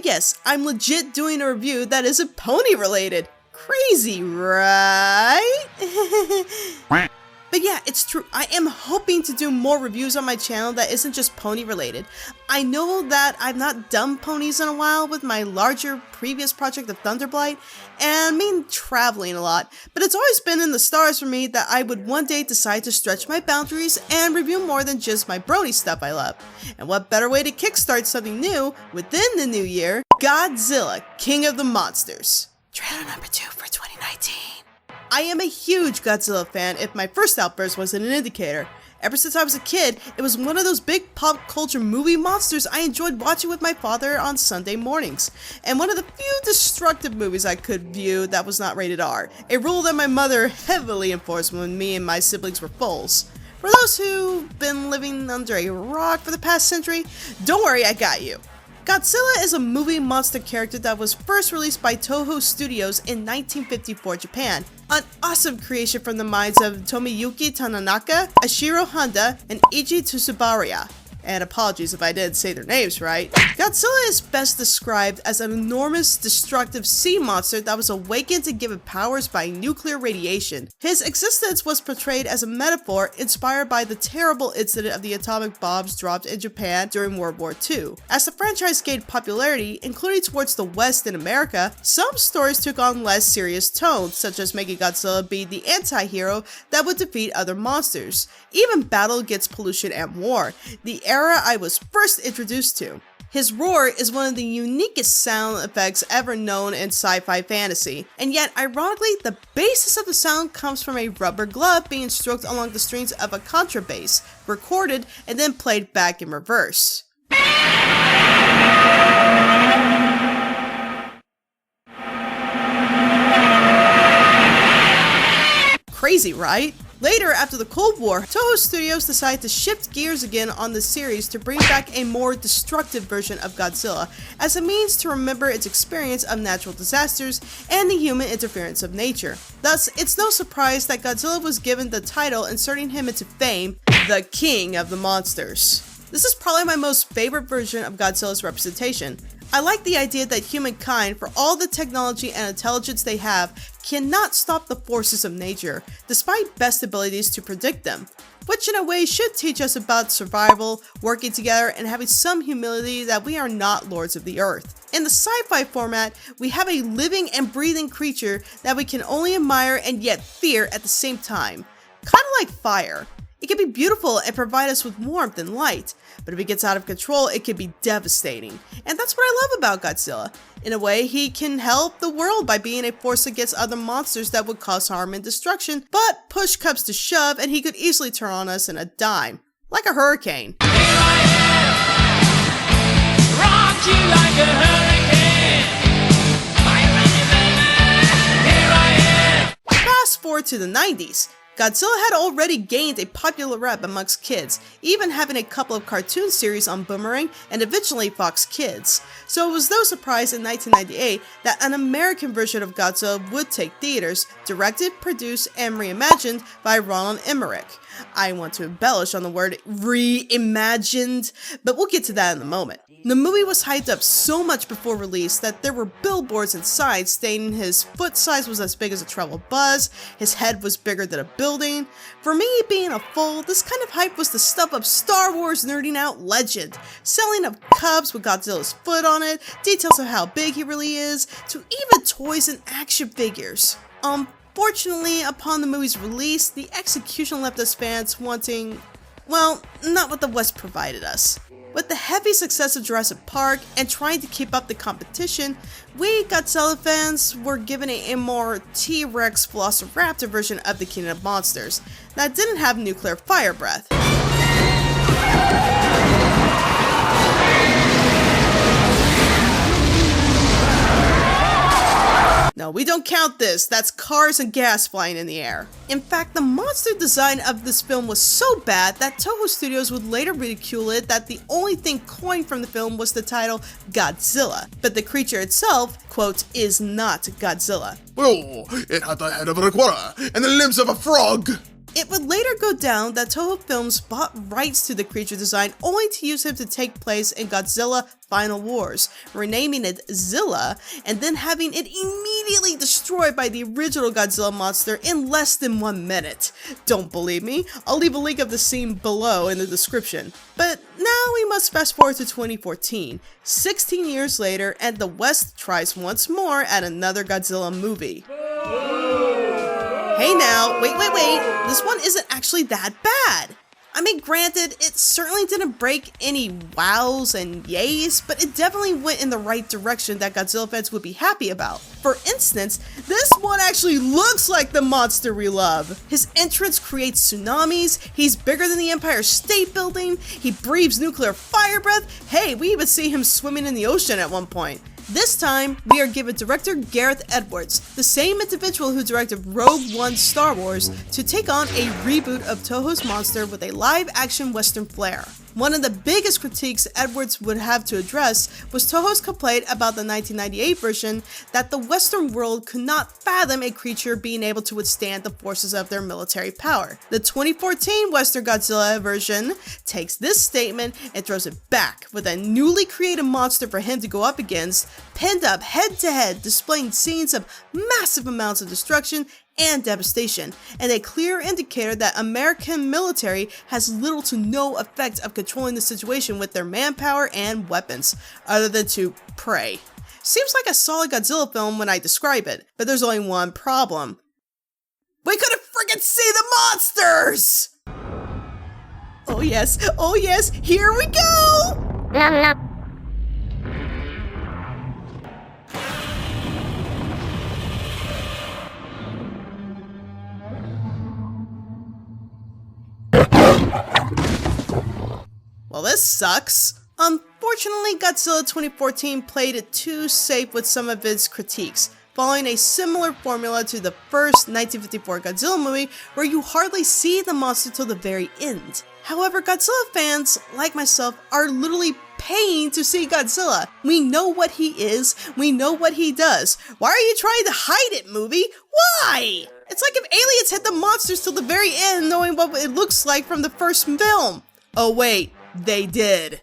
yes, I'm legit doing a review that isn't pony related. Crazy, right? But yeah, it's true. I am hoping to do more reviews on my channel that isn't just pony related. I know that I've not done ponies in a while with my larger previous project of Thunderblight, and traveling a lot, but it's always been in the stars for me that I would one day decide to stretch my boundaries and review more than just my brony stuff I love. And what better way to kickstart something new within the new year? Godzilla, King of the Monsters. Trailer number 2 for 2019. I am a huge Godzilla fan if my first outburst wasn't an indicator. Ever since I was a kid, it was one of those big pop culture movie monsters I enjoyed watching with my father on Sunday mornings, and one of the few destructive movies I could view that was not rated R, a rule that my mother heavily enforced when me and my siblings were foals. For those who've been living under a rock for the past century, don't worry, I got you. Godzilla is a movie monster character that was first released by Toho Studios in 1954 Japan. An awesome creation from the minds of Tomiyuki Tanaka, Ashiro Honda, and Eiji Tsubaraya. And apologies if I didn't say their names right. Godzilla is best described as an enormous, destructive sea monster that was awakened and given powers by nuclear radiation. His existence was portrayed as a metaphor inspired by the terrible incident of the atomic bombs dropped in Japan during World War II. As the franchise gained popularity, including towards the West in America, some stories took on less serious tones, such as making Godzilla be the anti-hero that would defeat other monsters, even battle against pollution and war, the era I was first introduced to. His roar is one of the uniquest sound effects ever known in sci-fi fantasy, and yet ironically the basis of the sound comes from a rubber glove being stroked along the strings of a contrabass, recorded and then played back in reverse. Crazy, right? Later, after the Cold War, Toho Studios decided to shift gears again on the series to bring back a more destructive version of Godzilla as a means to remember its experience of natural disasters and the human interference of nature. Thus, it's no surprise that Godzilla was given the title, inserting him into fame, the King of the Monsters. This is probably my most favorite version of Godzilla's representation. I like the idea that humankind, for all the technology and intelligence they have, cannot stop the forces of nature, despite best abilities to predict them, which in a way should teach us about survival, working together, and having some humility that we are not lords of the earth. In the sci-fi format, we have a living and breathing creature that we can only admire and yet fear at the same time, kind of like fire. It can be beautiful and provide us with warmth and light, but if it gets out of control, it can be devastating. And that's what I love about Godzilla. In a way, he can help the world by being a force against other monsters that would cause harm and destruction, but push comes to shove and he could easily turn on us in a dime, like a hurricane. Here I am, rock you like a hurricane. Are you ready, baby? Here I am. Fast forward to the 90s. Godzilla had already gained a popular rep amongst kids, even having a couple of cartoon series on Boomerang and eventually Fox Kids. So it was no surprise in 1998 that an American version of Godzilla would take theaters, directed, produced, and reimagined by Roland Emmerich. I want to embellish on the word reimagined, but we'll get to that in a moment. The movie was hyped up so much before release that there were billboards and signs stating his foot size was as big as a travel bus, his head was bigger than a building. For me, being a fool, this kind of hype was the stuff of Star Wars nerding out legend, selling of cups with Godzilla's foot on it, details of how big he really is, to even toys and action figures. Fortunately, upon the movie's release, the execution left us fans wanting, well, not what the West provided us. With the heavy success of Jurassic Park and trying to keep up the competition, we Godzilla fans were given a more T-Rex Velociraptor version of the King of Monsters that didn't have nuclear fire breath. No, we don't count this. That's cars and gas flying in the air. In fact, the monster design of this film was so bad that Toho Studios would later ridicule it that the only thing coined from the film was the title Godzilla, but the creature itself, quote, is not Godzilla. Oh, it had the head of an iguana and the limbs of a frog. It would later go down that Toho Films bought rights to the creature design only to use him to take place in Godzilla Final Wars, renaming it Zilla, and then having it immediately destroyed by the original Godzilla monster in less than 1 minute. Don't believe me? I'll leave a link of the scene below in the description. But now we must fast forward to 2014, 16 years later, and the West tries once more at another Godzilla movie. Hey now, wait, this one isn't actually that bad. I mean, granted, it certainly didn't break any wows and yays, but it definitely went in the right direction that Godzilla fans would be happy about. For instance, this one actually looks like the monster we love. His entrance creates tsunamis, he's bigger than the Empire State Building, he breathes nuclear fire breath, hey, we even see him swimming in the ocean at one point. This time, we are given director Gareth Edwards, the same individual who directed Rogue One Star Wars, to take on a reboot of Toho's monster with a live-action Western flair. One of the biggest critiques Edwards would have to address was Toho's complaint about the 1998 version that the Western world could not fathom a creature being able to withstand the forces of their military power. The 2014 Western Godzilla version takes this statement and throws it back with a newly created monster for him to go up against, pinned up head to head, displaying scenes of massive amounts of destruction and devastation, and a clear indicator that American military has little to no effect of controlling the situation with their manpower and weapons, other than to pray. Seems like a solid Godzilla film when I describe it, but there's only one problem. We couldn't friggin' see the monsters! Oh yes, here we go! Well, this sucks. Unfortunately, Godzilla 2014 played it too safe with some of its critiques, following a similar formula to the first 1954 Godzilla movie where you hardly see the monster till the very end. However, Godzilla fans, like myself, are literally paying to see Godzilla. We know what he is, we know what he does. Why are you trying to hide it, movie? Why? It's like if aliens hid the monsters till the very end knowing what it looks like from the first film. Oh wait, they did.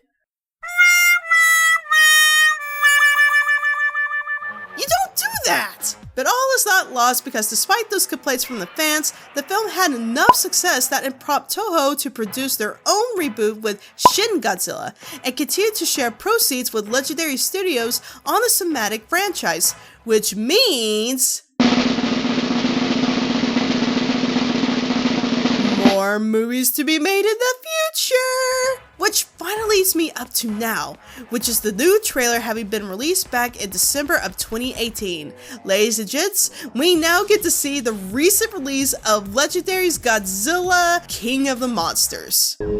You don't do that! But all is not lost because despite those complaints from the fans, the film had enough success that it prompted Toho to produce their own reboot with Shin Godzilla and continue to share proceeds with Legendary Studios on the cinematic franchise, which means more movies to be made in the future! Which finally leads me up to now, which is the new trailer having been released back in December of 2018. Ladies and gents, we now get to see the recent release of Legendary's Godzilla, King of the Monsters. And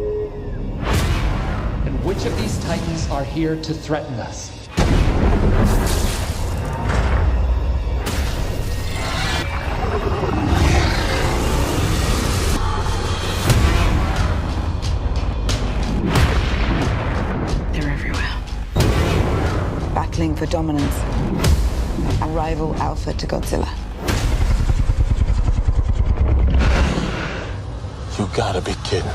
which of these titans are here to threaten us? Battling for dominance, a rival alpha to Godzilla. You gotta be kidding.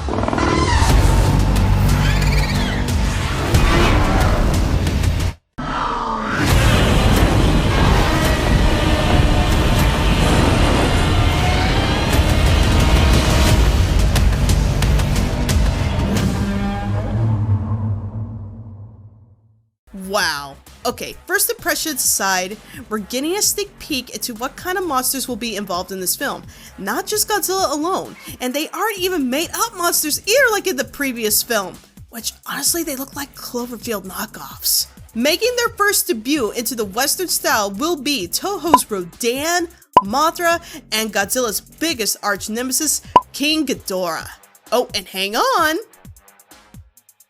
Wow. Okay, first impressions aside, we're getting a sneak peek into what kind of monsters will be involved in this film. Not just Godzilla alone, and they aren't even made up monsters either like in the previous film, which honestly they look like Cloverfield knockoffs. Making their first debut into the Western style will be Toho's Rodan, Mothra, and Godzilla's biggest arch nemesis, King Ghidorah. Oh, and hang on!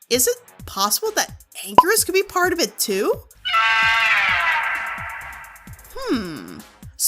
Is it possible that Anguirus could be part of it too?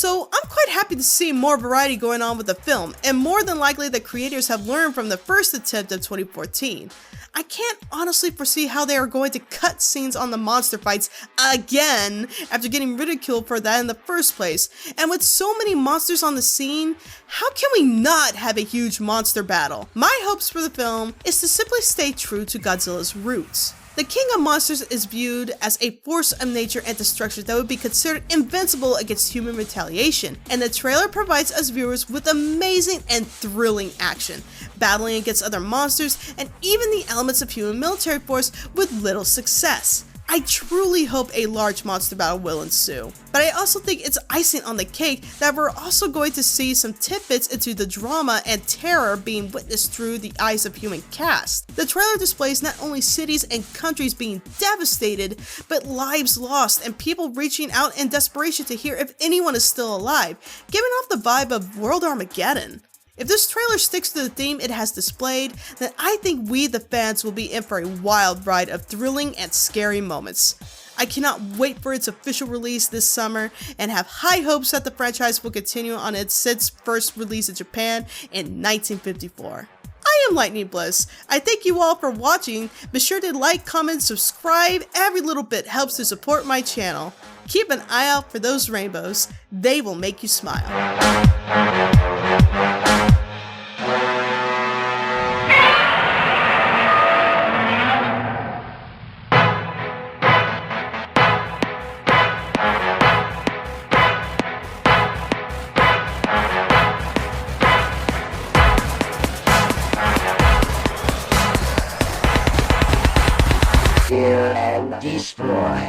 So I'm quite happy to see more variety going on with the film, and more than likely the creators have learned from the first attempt of 2014. I can't honestly foresee how they are going to cut scenes on the monster fights again after getting ridiculed for that in the first place. And with so many monsters on the scene, how can we not have a huge monster battle? My hopes for the film is to simply stay true to Godzilla's roots. The King of Monsters is viewed as a force of nature and destruction that would be considered invincible against human retaliation, and the trailer provides us viewers with amazing and thrilling action, battling against other monsters, and even the elements of human military force with little success. I truly hope a large monster battle will ensue, but I also think it's icing on the cake that we're also going to see some tidbits into the drama and terror being witnessed through the eyes of human cast. The trailer displays not only cities and countries being devastated, but lives lost and people reaching out in desperation to hear if anyone is still alive, giving off the vibe of World Armageddon. If this trailer sticks to the theme it has displayed, then I think we the fans will be in for a wild ride of thrilling and scary moments. I cannot wait for its official release this summer and have high hopes that the franchise will continue on its since first release in Japan in 1954. I am Lightning Bliss. I thank you all for watching. Be sure to like, comment, subscribe. Every little bit helps to support my channel. Keep an eye out for those rainbows. They will make you smile. Kill and destroy.